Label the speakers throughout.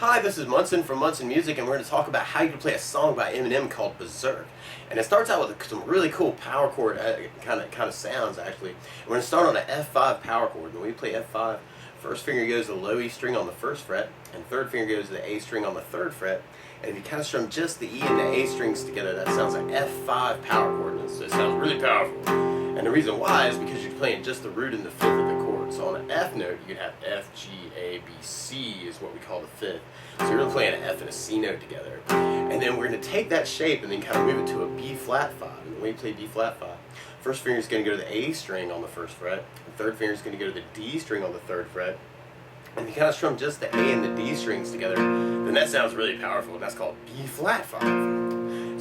Speaker 1: Hi, this is Munson from Munson Music, and we're going to talk about how you can play a song by Eminem called Berzerk. And it starts out with some really cool power chord kind of sounds, actually. We're going to start on an F5 power chord. When we play F5, first finger goes to the low E string on the first fret, and third finger goes to the A string on the third fret. And if you kind of strum just the E and the A strings together, that sounds like F5 power chord. And it sounds really powerful. And the reason why is because you're playing just the root and the fifth of the chord. So on an F note, you can have F, G, A, B, C is what we call the fifth. So you're really playing an F and a C note together. And then we're going to take that shape and then kind of move it to a B flat 5. And when we play B flat 5, first finger is going to go to the A string on the first fret. The third finger is going to go to the D string on the third fret. And if you kind of strum just the A and the D strings together, then that sounds really powerful. And that's called B flat 5.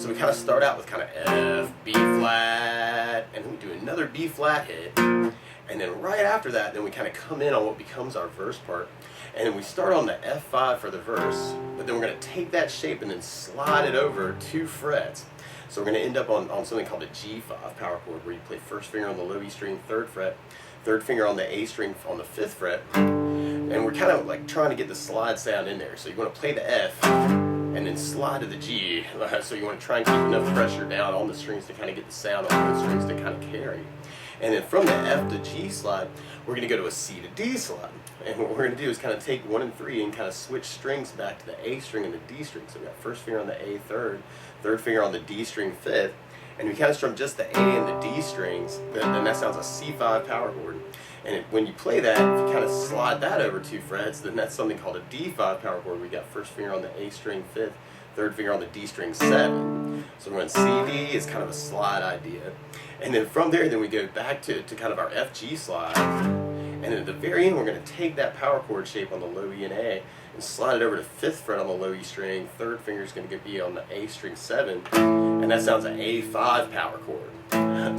Speaker 1: So we kind of start out with kind of F, B flat, and then we do another B flat hit. And then right after that, then we kind of come in on what becomes our verse part. And then we start on the F5 for the verse, but then we're going to take that shape and then slide it over 2 frets. So we're going to end up on something called a G5 power chord, where you play first finger on the low E string, third fret, third finger on the A string on the fifth fret. And we're kind of like trying to get the slide sound in there. So you want to play the F and then slide to the G. So you want to try and keep enough pressure down on the strings to kind of get the sound on the strings to kind of carry. And then from the F to G slide, we're going to go to a C to D slide. And what we're going to do is kind of take 1 and 3 and kind of switch strings back to the A string and the D string. So we got first finger on the A third, third finger on the D string fifth, and we kind of strum just the A and the D strings. Then that sounds a C5 power chord. And when you play that, if you kind of slide that over 2 frets, then that's something called a D5 power chord. We got first finger on the A string fifth, third finger on the D string 7. So we're on C, D is kind of a slide idea. And then from there, then we go back to kind of our F, G slide. And then at the very end, we're going to take that power chord shape on the low E and A and slide it over to 5th fret on the low E string. Third finger is going to be on the A string 7. And that sounds an A5 power chord.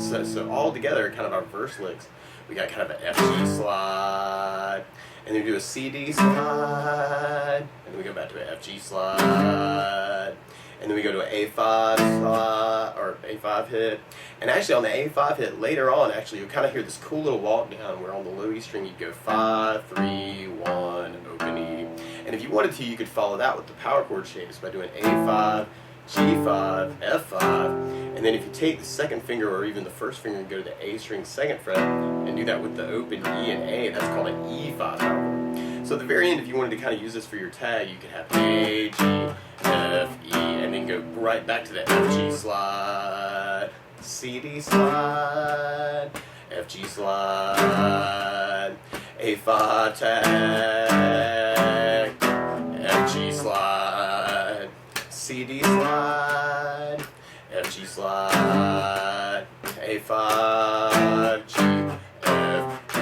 Speaker 1: So all together, kind of our verse licks, we got kind of an F, G slide. And then we do a C, D slide. And then we go back to an F, G slide. And then we go to an A5 slide, or A5 hit. And actually on the A5 hit, later on, actually, you'll kind of hear this cool little walk down where on the low E string you go 5, 3, 1, open E. And if you wanted to, you could follow that with the power chord shapes by doing A5, G5, F5. And then if you take the second finger or even the first finger and go to the A string 2nd fret and do that with the open E and A, that's called an E5 power chord. So at the very end, if you wanted to kind of use this for your tag, you could have A, G, F, E, and then go right back to the F, G slide, C, D slide, F, G slide, A5 tag, F, G slide, C, D slide, F, G slide, A5, G, F, E.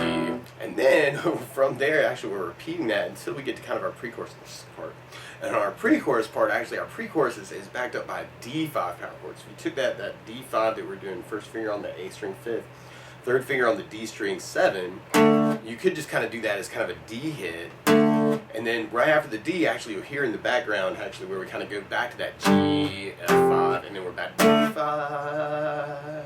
Speaker 1: And then from there, actually, we're repeating that until we get to kind of our pre-chorus part. And our pre-chorus part, actually, our pre-chorus is backed up by a D5 power chord. So we took that D5 that we're doing, first finger on the A string 5th, third finger on the D string 7. You could just kind of do that as kind of a D hit. And then right after the D, actually, you'll hear in the background, actually, where we kind of go back to that G, F5, and then we're back to D5,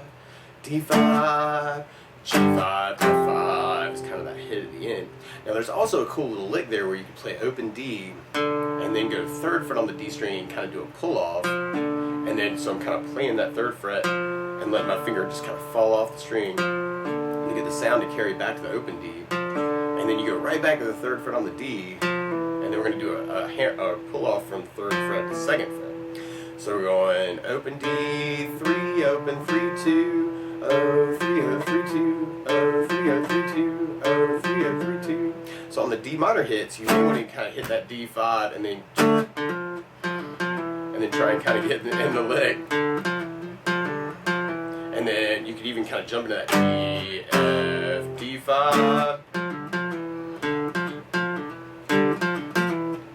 Speaker 1: D5, G5, F5 is kind of that hit at the end. Now there's also a cool little lick there where you can play open D and then go 3rd fret on the D string and kind of do a pull off. And then so I'm kind of playing that 3rd fret and letting my finger just kind of fall off the string and you get the sound to carry back to the open D. And then you go right back to the 3rd fret on the D, and then we're going to do a pull off from 3rd fret to 2nd fret. So we're going open D, 3, open 3, 2. Oh, 3, oh, 3, 2, oh, 3, oh, 3, 2, oh, 3, oh, 3, 2. So on the D minor hits, you may want to kind of hit that D5 and then try and kind of get in the lick. And then you could even kind of jump into that D, F, D5,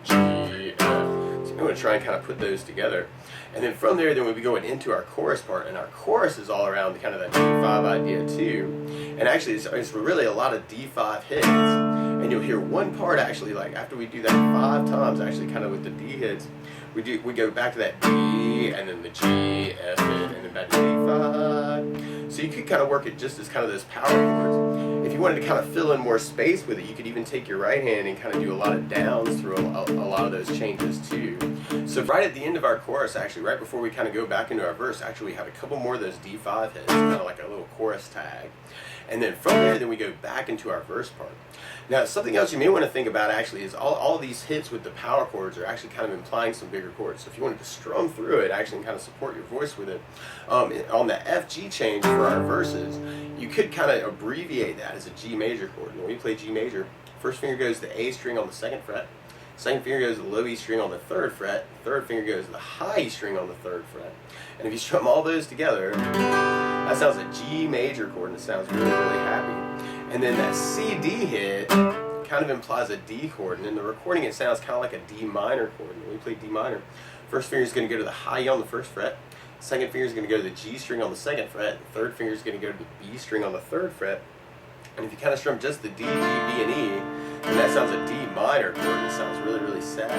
Speaker 1: G, F. So I'm going to try and kind of put those together. And then from there, then we'll be going into our chorus part, and our chorus is all around kind of that D5 idea too. And actually, it's really a lot of D5 hits. And you'll hear one part actually, like after we do that 5 times, actually kind of with the D hits, we go back to that D, and then the G, F hit, and then back to D5. So you could kind of work it just as kind of those power chords. If you you wanted to kind of fill in more space with it, you could even take your right hand and kind of do a lot of downs through a lot of those changes too. So right at the end of our chorus, actually, right before we kind of go back into our verse, actually we have a couple more of those D5 hits, kind of like a little chorus tag. And then from there, then we go back into our verse part. Now, something else you may want to think about actually is all these hits with the power chords are actually kind of implying some bigger chords. So if you wanted to strum through it, actually, and kind of support your voice with it, on the F G change for our verses, you could kind of abbreviate that as a G major chord. And when we play G major, first finger goes to the A string on the 2nd fret, second finger goes to the low E string on the 3rd fret, third finger goes to the high E string on the 3rd fret. And if you strum all those together, that sounds a G major chord, and it sounds really, really happy. And then that C D hit kind of implies a D chord, and in the recording it sounds kind of like a D minor chord. And when we play D minor, first finger is going to go to the high E on the 1st fret, second finger is going to go to the G string on the 2nd fret, third finger is going to go to the B string on the 3rd fret. And if you kind of strum just the D, G, B, and E, then that sounds a D minor chord, and it sounds really, really sad.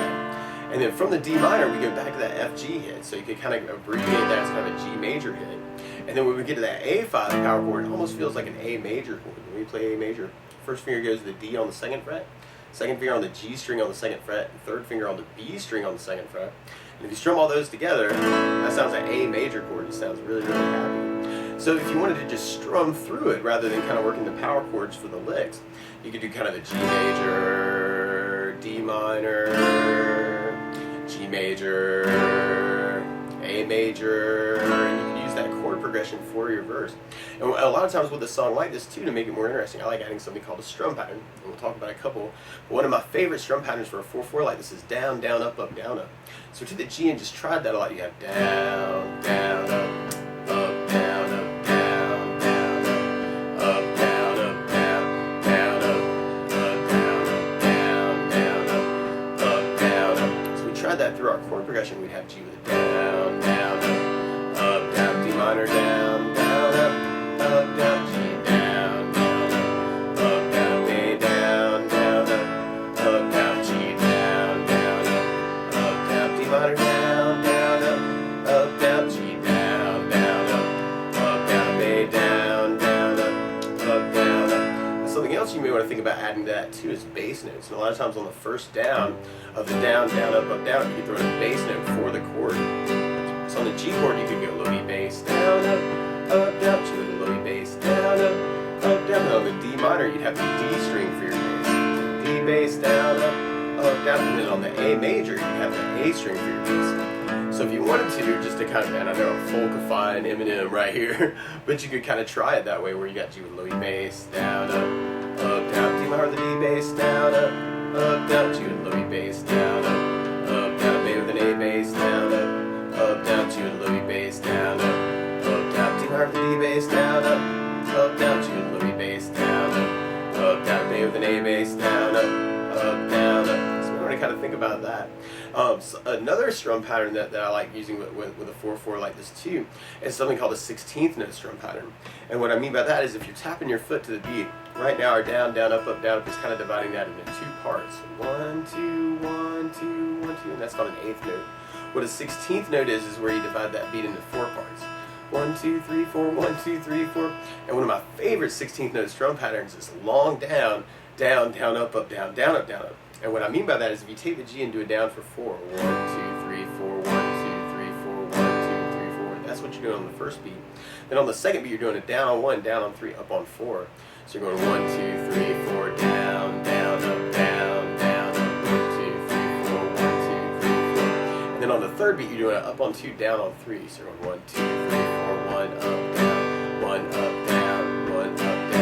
Speaker 1: And then from the D minor, we go back to that F G hit, so you can kind of abbreviate that as kind of a G major hit. And then when we get to that A5 power chord, it almost feels like an A major chord. When we play A major, first finger goes to the D on the 2nd fret, second finger on the G string on the 2nd fret, and third finger on the B string on the 2nd fret. And if you strum all those together, that sounds like A major chord. It sounds really, really happy. So if you wanted to just strum through it rather than kind of working the power chords for the licks, you could do kind of the G major, D minor, G major, A major, and you can use that chord progression for your verse. And a lot of times with a song like this too, to make it more interesting, I like adding something called a strum pattern, and we'll talk about a couple. But one of my favorite strum patterns for a 4/4 like this is down, down, up, up, down, up. So to the G and just tried that a lot. You have down, down, up, up, down, up, down, down, up, down, up, down, down, up, down, up, down, down, up, down, up. So we tried that through our chord progression. We'd have G with a down, down, up, down, D minor, down, down, up, down, G, down, down, up, down, A, down, down, up, down, G, down, down, up, down, D minor, down, down, up, down, G, down, down, up, down, A, down, down, up, down, up. Something else you may want to think about adding to that too is bass notes. And a lot of times on the first down of the down, down, up, down, you can throw in a bass note for the chord. So on the G chord, you could go low E bass, down, up, down, G with a low E bass, down, up, down. And on the D minor, you'd have the D string for your bass, D bass, down, up, down. And then on the A major, you'd have the A string for your bass. So if you wanted to, just to kind of, man, I know I'm folkifying Eminem right here, but you could kind of try it that way, where you got G with low E bass, down, up, down, D minor with the D bass, down, down, G with low E bass, down, down, A with an A bass, down, down, G with low E bass, down, down, D minor with the D bass, down, down, G with low E bass, down, down, A with an A bass, down, down. So we want to kind of think about that. So another strum pattern that I like using with a 4/4 like this too is something called a 16th note strum pattern. And what I mean by that is if you're tapping your foot to the beat, right now our down, down, up, is kind of dividing that into two parts. 1, 2, 1, 2, 1, 2, and that's called an 8th note. What a 16th note is where you divide that beat into 4 parts. 1, 2, 3, 4, 1, 2, 3, 4. And one of my favorite 16th note strum patterns is long down, down, down, up, down, down, up, down, up. And what I mean by that is if you take the G and do it down for 4, 1, 2, 3, 4, 1, 2, 3, 4, 1, 2, 3, 4. That's what you're doing on the first beat. Then on the second beat, you're doing it down on 1, down on 3, up on 4. So you're going 1, 2, 3, 4, down, down, up, down, down, up, 1, 2, 3, 4, 1, 2, 3, 4. And then on the third beat, you're doing it up on 2, down on 3. So you're going 1, 2, 3, 4, 1, up, down, 1, up, down, 1, up, down.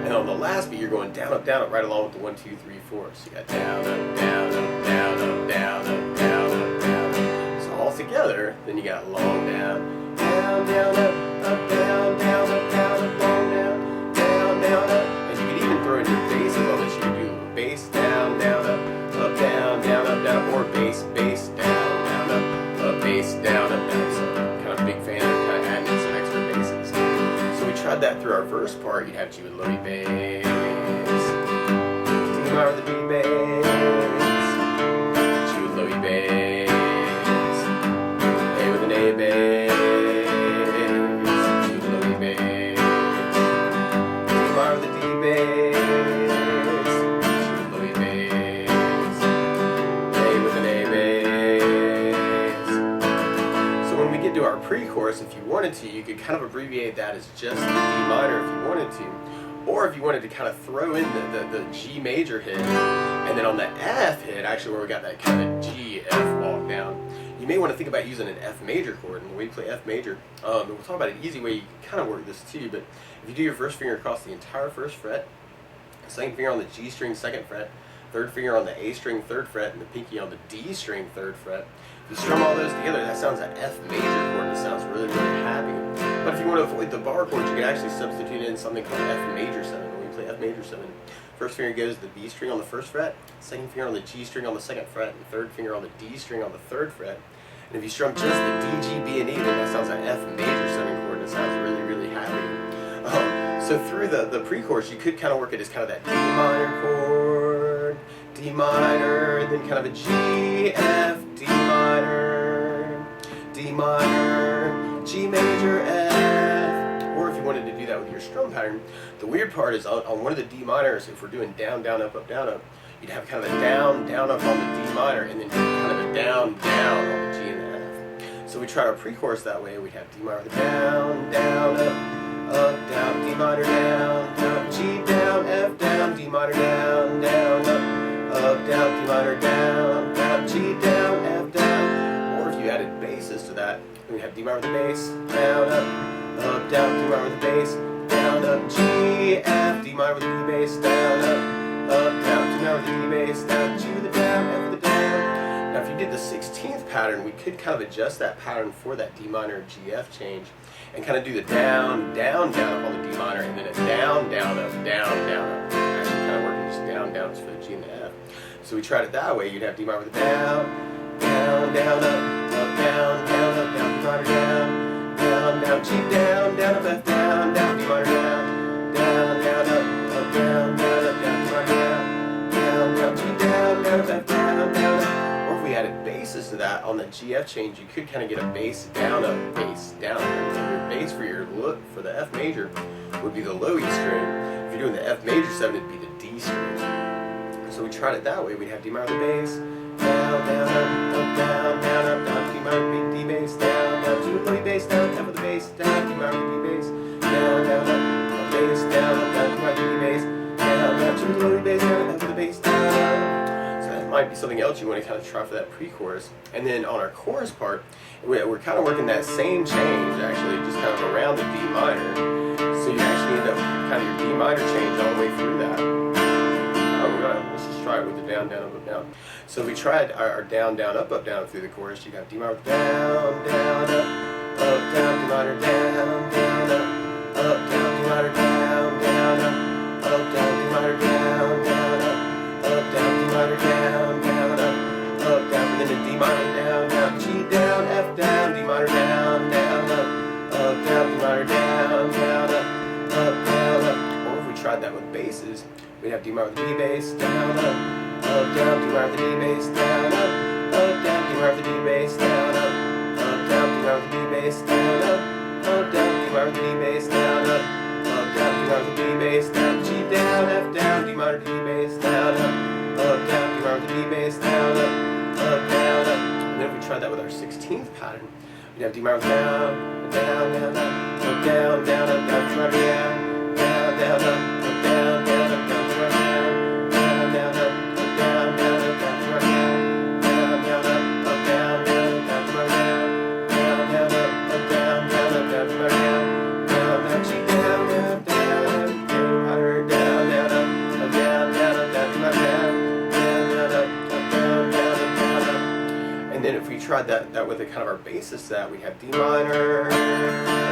Speaker 1: And on the last beat, you're going down, up, right along with the 1, 2, 3, 4. So you got down, up, down, up, down, up, down, up, down, up, down. So all together, then you got long down, down, down, up, down, down, up, down, up, long down, down, down, up. And you can even throw in your basses on this. You can do bass down, down, up, down, down, up, down, or bass, down, down, up, bass down, up, down. So I'm kind of a big fan of kind of adding in some extra basses. So we tried that through our first part. You'd have G with low E bass, D minor with the D bass, G with low E bass, A with an A bass, G with low E bass, D minor with the D bass. pre-chorus, if you wanted to, you could kind of abbreviate that as just the D minor if you wanted to. Or if you wanted to kind of throw in the G major hit, and then on the F hit, actually where we got that kind of G, F walk down, you may want to think about using an F major chord. And the way you play F major, we'll talk about an easy way you can kind of work this too, but if you do your first finger across the entire first fret, second finger on the G string, second fret, third finger on the A string, third fret, and the pinky on the D string, third fret. If you strum all those together, that sounds like F major chord, and it sounds really, really happy. But if you want to avoid the bar chord, you can actually substitute in something called F major 7. When we play F major 7, first finger goes to the B string on the first fret, second finger on the G string on the second fret, and third finger on the D string on the third fret. And if you strum just the D, G, B, and E, then that sounds like F major 7 chord, and it sounds really, really happy. So through the pre-chorus, you could kind of work it as kind of that D minor chord, D minor, and then kind of a G, F, D minor, D minor, G major, F. Or if you wanted to do that with your strum pattern, the weird part is on one of the D minors, if we're doing down, down, up, down, up, you'd have kind of a down, down, up on the D minor, and then kind of a down, down on the G and the F. So we try our pre-chorus that way. We'd have D minor with a down, down, up, down, D minor, down, down, G down, F down, D minor, down, down, up, down, D minor, down, down, G down, F down. Or if you added basses to that, we have D minor with the bass, down, up, down, D minor with the bass, down, up, G, F, D minor with the D bass, down, up, down, D minor with the D bass, down, G with the down, F with the down. Now if you did the 16th pattern, we could kind of adjust that pattern for that D minor G, F change, and kind of do the down, down, down up on the D minor, and then a down, down, up, down, down, up. Actually kind of working just down, down for the G and the F. So we tried it that way. You'd have D minor with a down, down, down, up, down, down, up, down, D minor, down, down, down, G down, down, up, F down, down, D minor, down, down, down, up, down, down, up, down, D minor, down, down, down, G down, down, up, F down, down, up. Or if we added basses to that on the GF change, you could kind of get a bass down, up, bass down. And your bass for your look for the F major would be the low E string. If you're doing the F major 7, it'd be the D string. So we tried it that way. We'd have D minor with the bass, down, down, up, down, down, up, down, D minor with the D bass, down, down, G with the bass, down, F with the bass, down, D minor with the D bass, down, down, up, bass, down, up, down, D minor with the D bass, down, down, G with the bass, down, F with the bass, down. Might be something else you want to kind of try for that pre-chorus. And then on our chorus part, we're kind of working that same change actually just kind of around the D minor. So you actually end up with kind of your D minor change all the way through that. Let's just try it with the down, down, up, down. So we tried our down, down, up, down through the chorus. You got D minor with down, down, up, down, D minor, down, down, up, down, D minor, down, down, up, down, D minor, down, down, up, down, D minor, down, down, up, down, and then a D minor, down, down, G down, F down, D minor, down, down, up, down, D minor, down, down, up, down, up. Or if we tried that with basses, we'd have D minor with the D bass, down, down, D minor with the D bass, down, down, D minor with the D bass, down, down, D minor with the D bass, down, down, D minor with the D bass, down, down, D minor with the D bass, down, G down, F down, D minor with the D bass, down, down, D minor with the D bass, down, down, down. And then if we tried that with our 16th pattern, we'd have D minor with down, down, down, down, down, down, down, D minor, down, down, down, down, down, down, down, down, D minor, down, down, down, down, down, down, down, D minor, down, down, down, down, down, down, down, D minor, down, down, down, down, down, down, down, D minor, down, down, G down, down, down, D minor, down, down, down, down, down, down, D minor, down. And then if we tried that with a kind of our basis to that, we'd have D minor, D minor,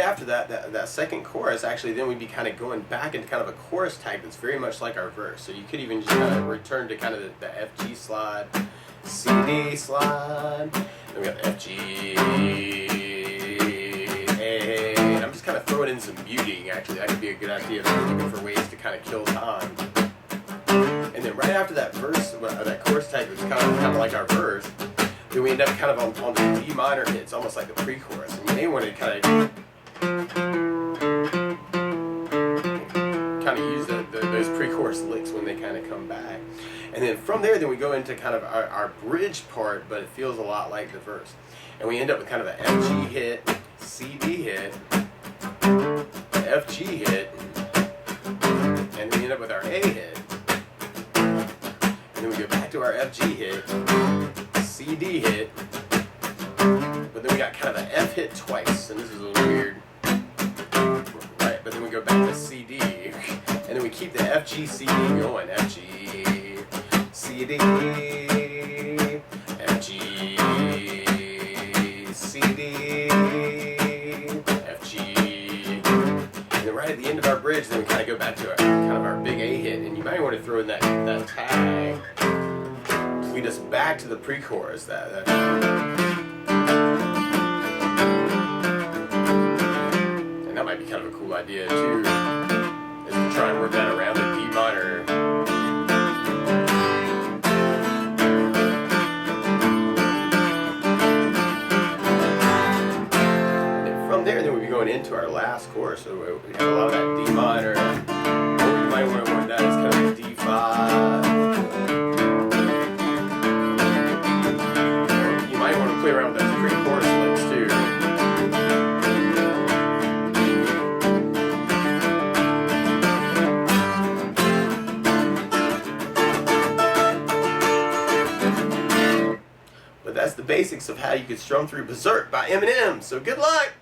Speaker 1: after that second chorus, actually, then we'd be kind of going back into kind of a chorus type that's very much like our verse. So you could even just kind of return to kind of the F G slide, C D slide, then we got the F G, A. And I'm just kind of throwing in some muting. Actually, that could be a good idea if you're looking for ways to kind of kill time. And And then right after that verse, that chorus type is kind of like our verse, then we end up kind of on the D minor hit. It's almost like a pre-chorus. And you may want to kind of use those pre-chorus licks when they kind of come back. And then from there, then we go into kind of our bridge part, but it feels a lot like the verse. And we end up with kind of an F, G hit, C, D hit, F, G hit, and we end up with our A hit. And then we go back to our F, G hit, C, D hit, but then we got kind of an F hit twice, and this is a little weird. Right, but then we go back to C, D, and then we keep the F, G, C, D going. F, G, C, D, F, G, C, D, F, G. And then right at the end of our bridge, then we kind of go back to our big A hit, and you might want to throw in that tag to lead us back to the pre-chorus. And that might be kind of a cool idea too, is to try and work that around the D minor. There, then we'll be going into our last chorus. So we have a lot of that D minor. Or you might want to work that as kind of a D5. Or you might want to play around with those pre-chorus licks too. But that's the basics of how you could strum through Berzerk by Eminem. So good luck!